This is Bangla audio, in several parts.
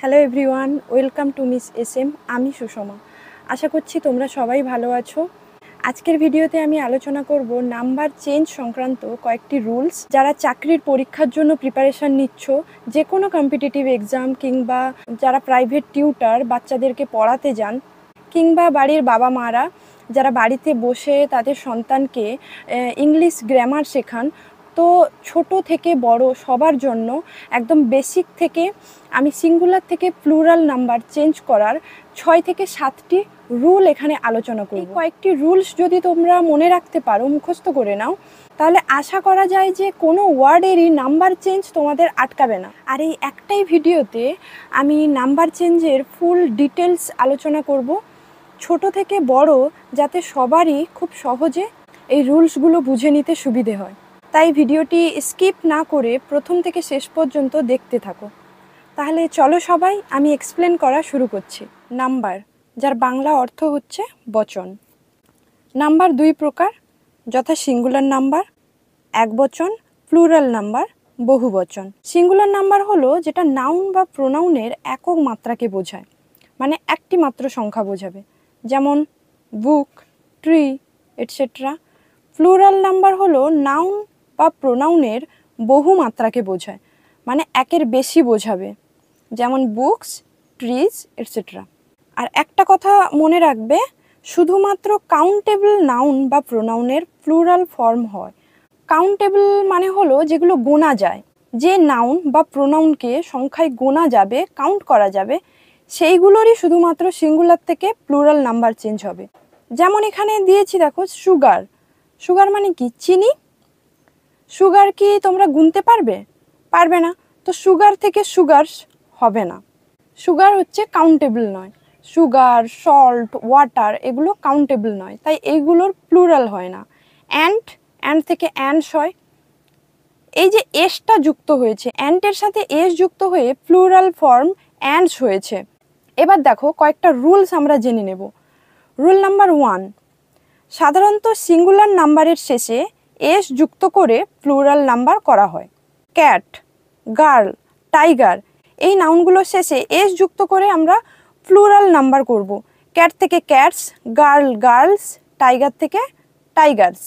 Hello everyone, welcome to Miss S M. আমি সুষমা। আশা করছি তোমরা সবাই ভালো আছো। আজকের ভিডিওতে আমি আলোচনা করব নাম্বার চেঞ্জ সংক্রান্ত কয়েকটি রুলস। যারা চাকরির পরীক্ষার জন্য প্রিপারেশান নিচ্ছ, যে কোনো কম্পিটিটিভ এক্সাম কিংবা যারা প্রাইভেট টিউটার বাচ্চাদেরকে পড়াতে যান, কিংবা বাড়ির বাবা মারা যারা বাড়িতে বসে তাদের সন্তানকে ইংলিশ গ্রামার শেখান, তো ছোট থেকে বড় সবার জন্য একদম বেসিক থেকে আমি সিঙ্গুলার থেকে প্লুরাল নাম্বার চেঞ্জ করার 6 থেকে 7টি রুল এখানে আলোচনা করি। কয়েকটি রুলস যদি তোমরা মনে রাখতে পারো, মুখস্থ করে নাও, তাহলে আশা করা যায় যে কোনো ওয়ার্ডেরই নাম্বার চেঞ্জ তোমাদের আটকাবে না। আর এই একটাই ভিডিওতে আমি নাম্বার চেঞ্জের ফুল ডিটেলস আলোচনা করব, ছোট থেকে বড় যাতে সবারই খুব সহজে এই রুলসগুলো বুঝে নিতে সুবিধে হয়। তাই ভিডিওটি স্কিপ না করে প্রথম থেকে শেষ পর্যন্ত দেখতে থাকো। তাহলে চলো সবাই, আমি এক্সপ্লেন করা শুরু করছি। নাম্বার, যার বাংলা অর্থ হচ্ছে বচন। নাম্বার দুই প্রকার, যথা সিঙ্গুলার নাম্বার একবচন, প্লুরাল নাম্বার বহুবচন। সিঙ্গুলার নাম্বার হলো যেটা নাউন বা প্রোনাউনের একক মাত্রাকে বোঝায়, মানে একটি মাত্র সংখ্যা বোঝাবে, যেমন বুক, ট্রি, এটসেট্রা। প্লুরাল নাম্বার হলো নাউন বা প্রোনাউনের বহু মাত্রাকে বোঝায়, মানে একের বেশি বোঝাবে, যেমন বুকস, ট্রিজ, এটসেট্রা। আর একটা কথা মনে রাখবে, শুধুমাত্র কাউন্টেবল নাউন বা প্রোনাউনের প্লুরাল ফর্ম হয়। কাউন্টেবল মানে হলো যেগুলো গোনা যায়, যে নাউন বা প্রোনাউনকে সংখ্যায় গোনা যাবে, কাউন্ট করা যাবে, সেইগুলোরই শুধুমাত্র সিঙ্গুলার থেকে প্লুরাল নাম্বার চেঞ্জ হবে। যেমন এখানে দিয়েছি দেখো, সুগার। সুগার মানে কি? চিনি। সুগার কি তোমরা গুনতে পারবে? পারবে না, তো সুগার থেকে সুগারস হবে না। সুগার হচ্ছে কাউন্টেবল নয়। সুগার, সল্ট, ওয়াটার এগুলো কাউন্টেবল নয়, তাই এইগুলোর প্লুরাল হয় না। অ্যান্ড থেকে অ্যান্ডস হয়। এই যে এসটা যুক্ত হয়েছে, অ্যান্টের সাথে এস যুক্ত হয়ে প্লুরাল ফর্ম অ্যান্ডস হয়েছে। এবার দেখো কয়েকটা রুলস আমরা জেনে নেব। রুল নাম্বার 1, সাধারণত সিঙ্গুলার নাম্বারের শেষে এস যুক্ত করে প্লুরাল নাম্বার করা হয়। ক্যাট, গার্ল, টাইগার এই নাউনগুলোর শেষে এস যুক্ত করে আমরা প্লুরাল নাম্বার করব। ক্যাট থেকে ক্যাটস, গার্ল গার্লস, টাইগার থেকে টাইগার্স।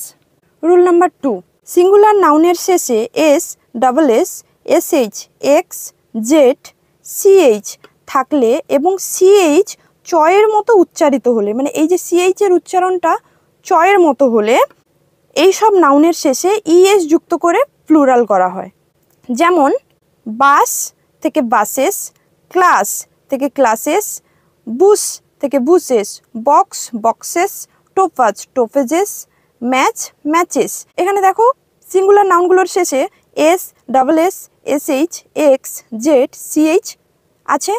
রুল নাম্বার 2, সিঙ্গুলার নাউনের শেষে S, double S, SH, X, Z, CH থাকলে এবং সিএইচ চয়ের মতো উচ্চারিত হলে, মানে এই যে সিএইচের উচ্চারণটা চয়ের মতো হলে, এই সব নাউনের শেষে ইএস যুক্ত করে প্লুরাল করা হয়। যেমন বাস থেকে বাসেস, ক্লাস থেকে ক্লাসেস, বুস থেকে buses, box boxes, topaz topazes, match matches. এখানে দেখো সিঙ্গুলার নাউনগুলোর শেষে S, double S, SH, X, Z, CH আছে,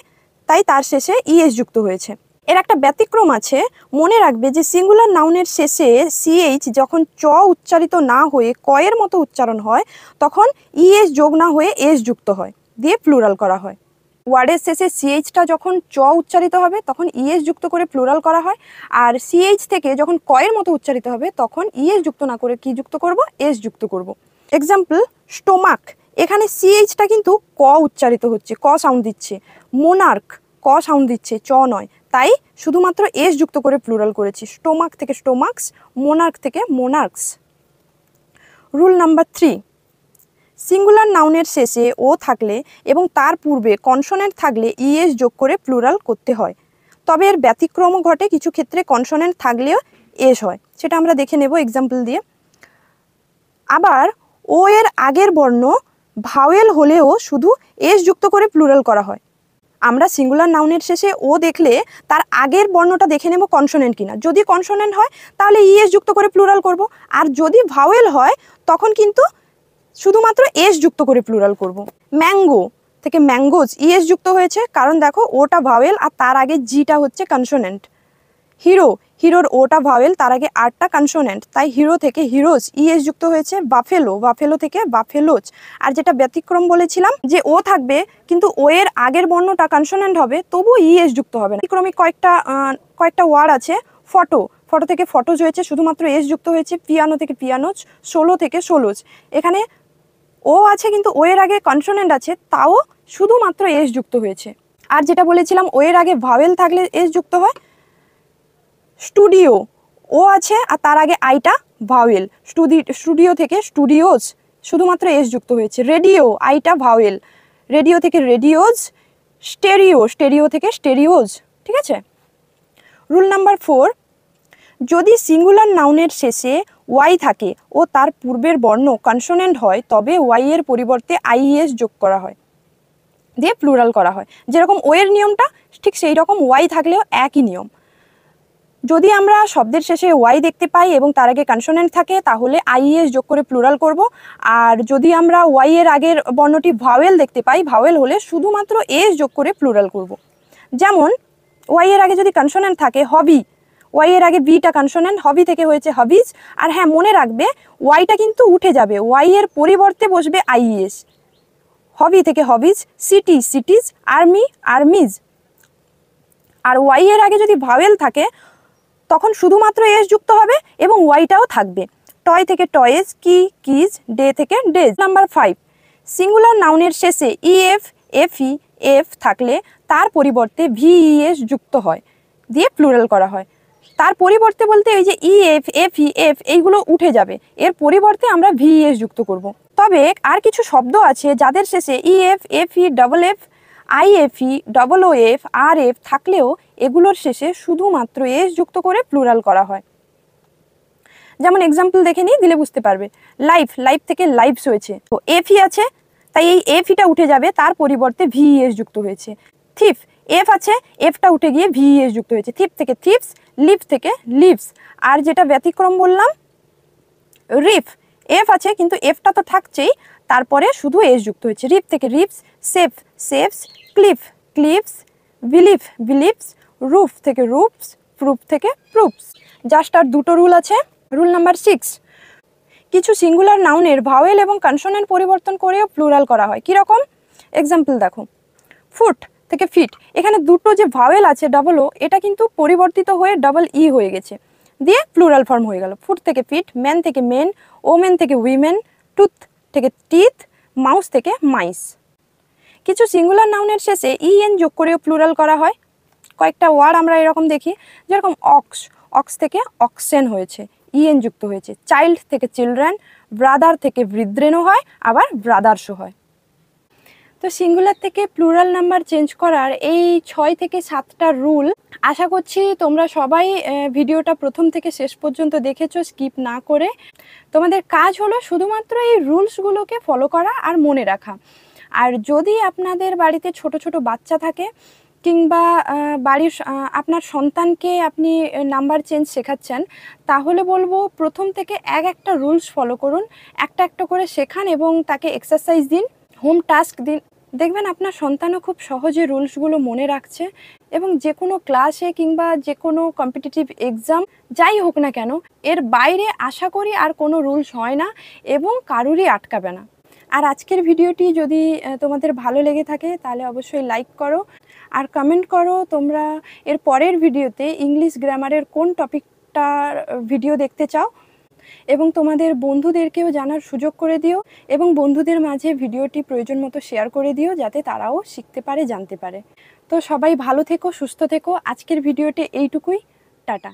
তাই তার শেষে ইএস যুক্ত হয়েছে। এর একটা ব্যতিক্রম আছে, মনে রাখবে যে সিঙ্গুলার নাউনের শেষে সিএইচ যখন চ উচ্চারিত না হয়ে কয়ের মতো উচ্চারণ হয়, তখন ইএস যোগ না হয়ে এস যুক্ত হয়, দিয়ে প্লুরাল করা হয়। ওয়ার্ডের শেষে সিএইচটা যখন চ উচ্চারিত হবে তখন ইএস যুক্ত করে প্লুরাল করা হয়, আর সিএইচ থেকে যখন কয়ের মতো উচ্চারিত হবে তখন ইএস যুক্ত না করে কি যুক্ত করব? এস যুক্ত করব। এক্সাম্পল, স্টোমাক, এখানে সিএইচটা কিন্তু ক উচ্চারিত হচ্ছে, ক সাউন্ড দিচ্ছে। মোনার্ক, ক সাউন্ড দিচ্ছে, চ নয়, তাই শুধুমাত্র এস যুক্ত করে প্লুরাল করেছি। স্টোমাক থেকে স্টোমাক্স, মোনার্ক থেকে মোনার্কস। রুল নাম্বার 3, সিঙ্গুলার নাউনের শেষে ও থাকলে এবং তার পূর্বে কনসোনেন্ট থাকলে ইএস যোগ করে প্লুরাল করতে হয়। তবে এর ব্যতিক্রমও ঘটে, কিছু ক্ষেত্রে কনসোনেন্ট থাকলেও এস হয়, সেটা আমরা দেখে নেব এক্সাম্পল দিয়ে। আবার ও এর আগের বর্ণ ভাওয়েল হলেও শুধু এস যুক্ত করে প্লুরাল করা হয়। আমরা সিঙ্গুলার নাউনের শেষে ও দেখলে তার আগের বর্ণটা দেখে নেব কনসোনেন্ট কিনা। যদি কনসোনেন্ট হয় তাহলে ইএস যুক্ত করে প্লুরাল করব, আর যদি ভাওয়েল হয় তখন কিন্তু শুধুমাত্র এস যুক্ত করে প্লুরাল করব। ম্যাঙ্গো থেকে ম্যাঙ্গোজ, ইএস যুক্ত হয়েছে কারণ দেখো ওটা ভাওয়েল আর তার আগে জিটা হচ্ছে কনসোনেন্ট। হিরো, হিরোর ওটা ভাওয়েল, তার আগে আরটা কনসোনেন্ট, তাই হিরো থেকে হিরোজ, ইএস যুক্ত হয়েছে। বাফেলো, বাফেলো থেকে বাফেলোজ। আর যেটা ব্যতিক্রম বলেছিলাম যে ও থাকবে কিন্তু ও এর আগের বর্ণটা কনসোনেন্ট হবে, তবু ইএস যুক্ত হবে না। ব্যতিক্রমিক কয়েকটা ওয়ার্ড আছে। ফটো, ফটো থেকে ফটোজ হয়েছে, শুধুমাত্র এস যুক্ত হয়েছে। পিয়ানো থেকে পিয়ানোজ, সোলো থেকে সোলোজ। এখানে ও আছে কিন্তু ও এর আগে কনসোনেন্ট আছে, তাও শুধুমাত্র এস যুক্ত হয়েছে। আর যেটা বলেছিলাম ও এর আগে ভাওয়েল থাকলে এস যুক্ত হয়, স্টুডিও ও আছে আর তার আগে আইটা ভাওয়েল, স্টুডিও থেকে স্টুডিওজ শুধুমাত্র এস যুক্ত হয়েছে। রেডিও আইটা ভাওয়েল, রেডিও থেকে রেডিওজ, স্টেরিও থেকে স্টেরিওজ। ঠিক আছে। রুল নাম্বার 4, যদি সিঙ্গুলার নাউনের শেষে ওয়াই থাকে ও তার পূর্বের বর্ণ কনসোনেন্ট হয় তবে ওয়াই এর পরিবর্তে আইএস যোগ করা হয়, দিয়ে প্লুরাল করা হয়। যেরকম ও এর নিয়মটা ঠিক সেই রকম ওয়াই থাকলেও একই নিয়ম। যদি আমরা শব্দের শেষে ওয়াই দেখতে পাই এবং তার আগে কনসোনেন্ট থাকে তাহলে আইএস যোগ করে প্লুরাল করব। আর যদি আমরা ওয়াই এর আগের বর্ণটি ভাওয়েল দেখতে পাই, ভাওয়েল হলে শুধুমাত্র এস যোগ করে প্লুরাল করব। যেমন ওয়াই এর আগে যদি কনসোনেন্ট থাকে হবি, ওয়াই এর আগে বিটা কনসোনেন্ট, হবি থেকে হয়েছে হবিজ। আর হ্যাঁ, মনে রাখবে ওয়াইটা কিন্তু উঠে যাবে, ওয়াই এর পরিবর্তে বসবে আইএস। হবি থেকে hobbies, city cities, army armies. আর ওয়াই এর আগে যদি ভাওয়েল থাকে তখন শুধুমাত্র এস যুক্ত হবে এবং ওয়াইটাও থাকবে। টয় থেকে টয়েজ, কি কিজ, ডে থেকে ডেজ। নাম্বার 5, সিঙ্গুলার নাউনের শেষে ইএফ এফই এফ থাকলে তার পরিবর্তে ভিইএস যুক্ত হয়, দিয়ে প্লুরাল করা হয়। তার পরিবর্তে বলতে এই যে ইএফ এফই এফ এইগুলো উঠে যাবে, এর পরিবর্তে আমরা ভিইএস যুক্ত করব। তবে আর কিছু শব্দ আছে যাদের শেষে F F E double F I F E double O F আর এফ থাকলেও এগুলোর শেষে শুধুমাত্র এস যুক্ত করে প্লুরাল করা হয়। যেমন এক্সাম্পল দেখে নিই, দিলে বুঝতে পারবে। লাইফ, লাইফ থেকে লাইভস হয়েছে, তো এফই আছে তাই এই এফইটা উঠে যাবে, তার পরিবর্তে ভিইএস যুক্ত হয়েছে। থিফ, এফ আছে, এফটা উঠে গিয়ে ভিইএস যুক্ত হয়েছে। থিপ থেকে থিপস, লিভ থেকে লিভস। আর যেটা ব্যতিক্রম বললাম রিফ, এফ আছে কিন্তু এফটা তো থাকছেই, তারপরে শুধু এস যুক্ত হয়েছে। রিফ থেকে reefs, safe safes, cliff cliffs, believe believes, roof থেকে রুফস, প্রুফ থেকে প্রুফস। জাস্ট আর দুটো রুল আছে। রুল নাম্বার 6, কিছু সিঙ্গুলার নাউনের ভাওয়েল এবং কনসোনেন্ট পরিবর্তন করেও প্লুরাল করা হয়। কীরকম? এক্সাম্পল দেখো, ফুট থেকে ফিট, এখানে দুটো যে ভাওয়েল আছে ডাবল ও, এটা কিন্তু পরিবর্তিত হয়ে ডাবল ই হয়ে গেছে, দিয়ে প্লুরাল ফর্ম হয়ে গেল। ফুট থেকে ফিট, ম্যান থেকে মেন, ওমেন থেকে উইমেন, টুথ থেকে টিথ, মাউস থেকে মাইস। কিছু সিঙ্গুলার নাউনের শেষে ইএন যোগ করেও প্লুরাল করা হয়। কয়েকটা ওয়ার্ড আমরা এরকম দেখি, যেরকম অক্স, অক্স থেকে অক্সেন হয়েছে, ইএন যুক্ত হয়েছে। চাইল্ড থেকে চিলড্রেন, ব্রাদার থেকে ব্রিদ্রেনও হয়, আবার ব্রাদার্সও হয়। তো সিঙ্গুলার থেকে প্লুরাল নাম্বার চেঞ্জ করার এই 6 থেকে 7টা রুল, আশা করছি তোমরা সবাই ভিডিওটা প্রথম থেকে শেষ পর্যন্ত দেখেছো স্কিপ না করে। তোমাদের কাজ হলো শুধুমাত্র এই রুলসগুলোকে ফলো করা আর মনে রাখা। আর যদি আপনাদের বাড়িতে ছোট ছোট বাচ্চা থাকে কিংবা বাড়ির আপনার সন্তানকে আপনি নাম্বার চেঞ্জ শেখাচ্ছেন, তাহলে বলবো প্রথম থেকে একটা রুলস ফলো করুন, একটা একটা করে শেখান এবং তাকে এক্সারসাইজ দিন, হোম টাস্ক দিন। দেখবেন আপনার সন্তানও খুব সহজে রুলসগুলো মনে রাখছে এবং যে কোনো ক্লাসে কিংবা যে কোনো কম্পিটিটিভ এক্সাম যাই হোক না কেন, এর বাইরে আশা করি আর কোনো রুলস হয় না এবং কারুরই আটকাবে না। আর আজকের ভিডিওটি যদি তোমাদের ভালো লেগে থাকে তাহলে অবশ্যই লাইক করো আর কমেন্ট করো তোমরা এর পরের ভিডিওতে ইংলিশ গ্রামারের কোন টপিকটার ভিডিও দেখতে চাও, এবং তোমাদের বন্ধুদেরকেও জানার সুযোগ করে দিও এবং বন্ধুদের মাঝে ভিডিওটি প্রয়োজন মতো শেয়ার করে দিও যাতে তারাও শিখতে পারে, জানতে পারে। তো সবাই ভালো থেকো, সুস্থ থেকো। আজকের ভিডিওটি এইটুকুই। টাটা।